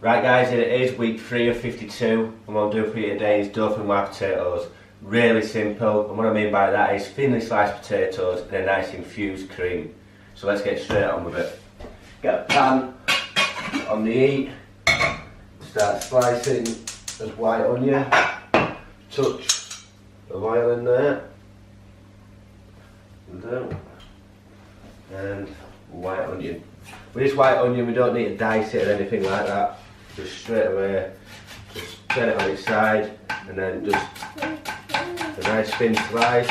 Right guys, here it is, week 3 of 52, and what I'll do for you today is Dauphinoise potatoes. Really simple, and what I mean by that is thinly sliced potatoes and a nice infused cream. So let's get straight on with it. Get a pan on the heat, start slicing as white onion, touch of oil in there, and white onion. With this white onion we don't need to dice it or anything like that. Just straight away, just turn it on its side and then just a nice thin slice,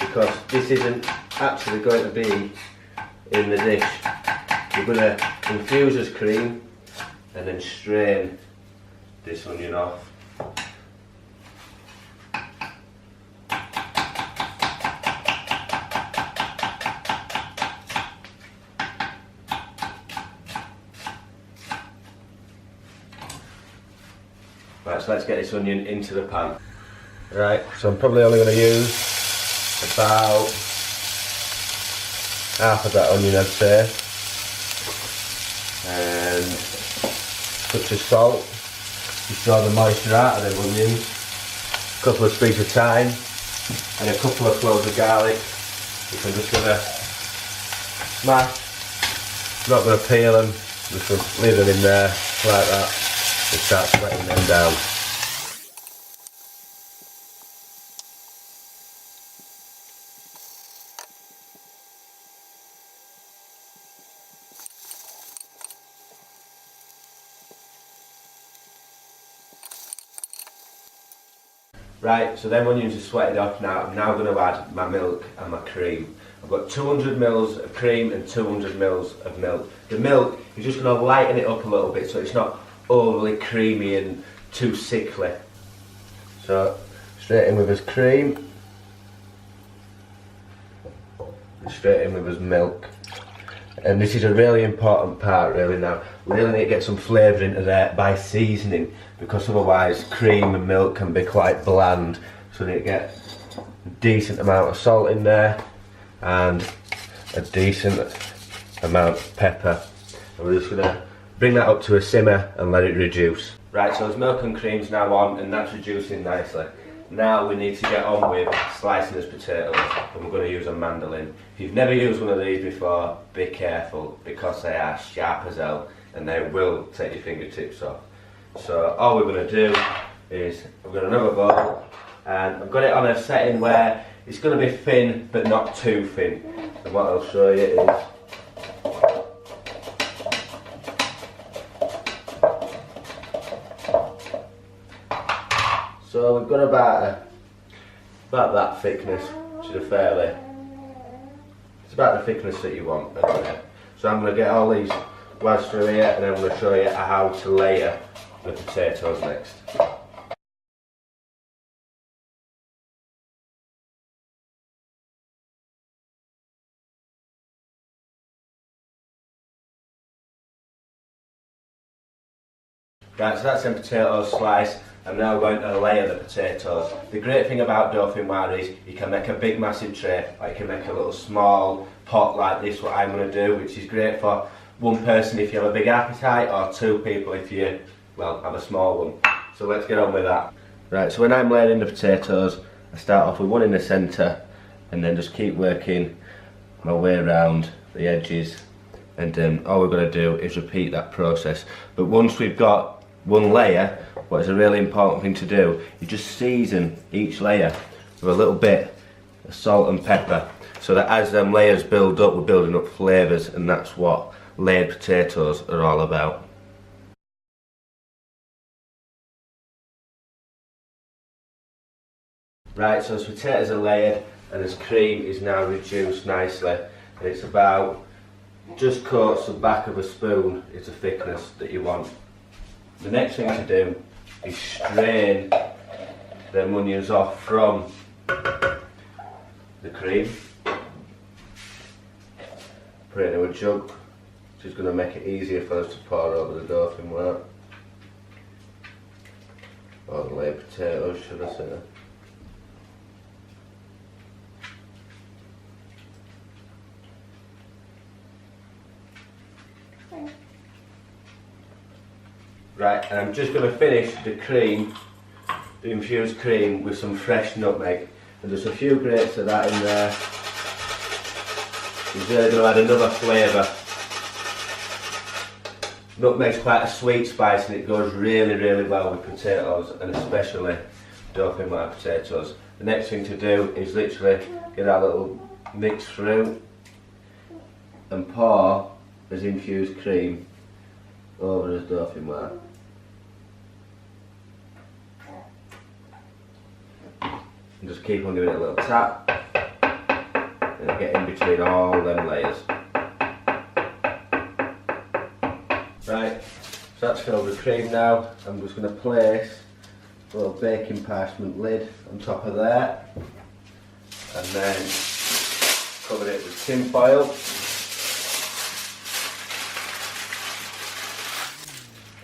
because this isn't actually going to be in the dish. We're going to infuse as cream and then strain this onion off. Right, so let's get this onion into the pan. Right, so I'm probably only going to use about half of that onion, I'd say, and a touch of salt to draw the moisture out of the onions, a couple of sprigs of thyme and a couple of cloves of garlic, which I'm just going to smash. I'm not going to peel them, just going to leave them in there like that and start sweating them down. Right, so them onions are sweated off now. I'm now going to add my milk and my cream. I've got 200 ml of cream and 200 ml of milk. The milk is just going to lighten it up a little bit so it's not overly creamy and too sickly. So straight in with his cream, and straight in with his milk. And this is a really important part really now. We really need to get some flavour into there by seasoning, because otherwise cream and milk can be quite bland. So we need to get a decent amount of salt in there and a decent amount of pepper. And we're just going to bring that up to a simmer and let it reduce. Right, so there's milk and cream's now on and that's reducing nicely. Now we need to get on with slicing these potatoes, and we're going to use a mandolin. If you've never used one of these before, be careful, because they are sharp as hell and they will take your fingertips off. So all we're going to do is, I've got another bowl and I've got it on a setting where it's going to be thin but not too thin. And what I'll show you is, so we've got about that thickness, which is it's about the thickness that you want. Okay. So I'm going to get all these wads through here and then I'm going to show you how to layer the potatoes next. Right, so that's some potatoes sliced. I'm now going to layer the potatoes. The great thing about Dauphinoise is you can make a big massive tray, or you can make a little small pot like this, what I'm going to do, which is great for one person if you have a big appetite, or 2 people if you, well, have a small one. So let's get on with that. Right, so when I'm layering the potatoes, I start off with one in the centre and then just keep working my way around the edges, and then all we're going to do is repeat that process. But once we've got one layer, what is a really important thing to do, you just season each layer with a little bit of salt and pepper, so that as them layers build up, we're building up flavours, and that's what layered potatoes are all about. Right, so as potatoes are layered and as cream is now reduced nicely, and it's about just coats the back of a spoon is the thickness that you want. The next thing to do is strain the onions off from the cream. Put it into a jug, which is going to make it easier for us to pour over the Dauphinoise, or the layered potatoes, should I say. Right, and I'm just going to finish the cream, the infused cream, with some fresh nutmeg. And just a few grates of that in there. It's really going to add another flavour. Nutmeg's quite a sweet spice and it goes really, really well with potatoes, and especially Dauphinoise potatoes. The next thing to do is literally get our little mix through and pour this infused cream over this Dauphinoise. And just keep on giving it a little tap and get in between all them layers. Right, so that's filled with cream now. I'm just going to place a little baking parchment lid on top of that, and then cover it with tin foil.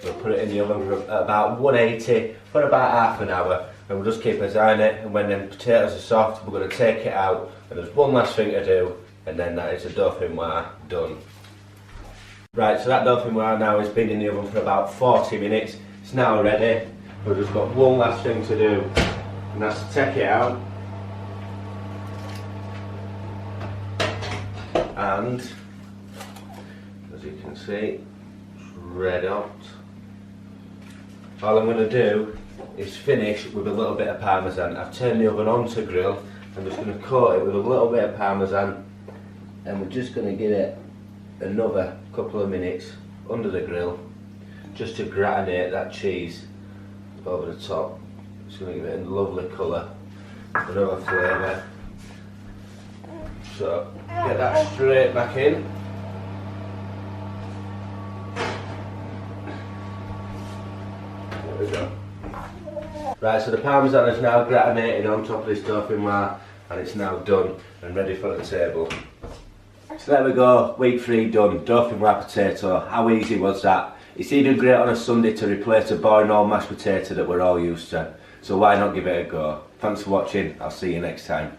We'll put it in the oven for about 180 for about half an hour, and we'll just keep an eye on it, and when the potatoes are soft we're going to take it out, and there's one last thing to do, and then that is the Dauphinoise done. Right, so that Dauphinoise now has been in the oven for about 40 minutes. It's now ready. We've just got one last thing to do, and that's to take it out. And as you can see, it's red hot. All I'm going to do is finish with a little bit of parmesan. I've turned the oven on to grill. I'm just going to coat it with a little bit of parmesan, and we're just going to give it another couple of minutes under the grill just to gratinate that cheese over the top. It's going to give it a lovely colour, another flavour. So get that straight back in. There we go. Right, so the parmesan is now gratinated on top of this Dauphinoise, and it's now done and ready for the table. So there we go, week 3 done, Dauphinoise potato. How easy was that? It's even great on a Sunday to replace a boring old mashed potato that we're all used to. So why not give it a go? Thanks for watching, I'll see you next time.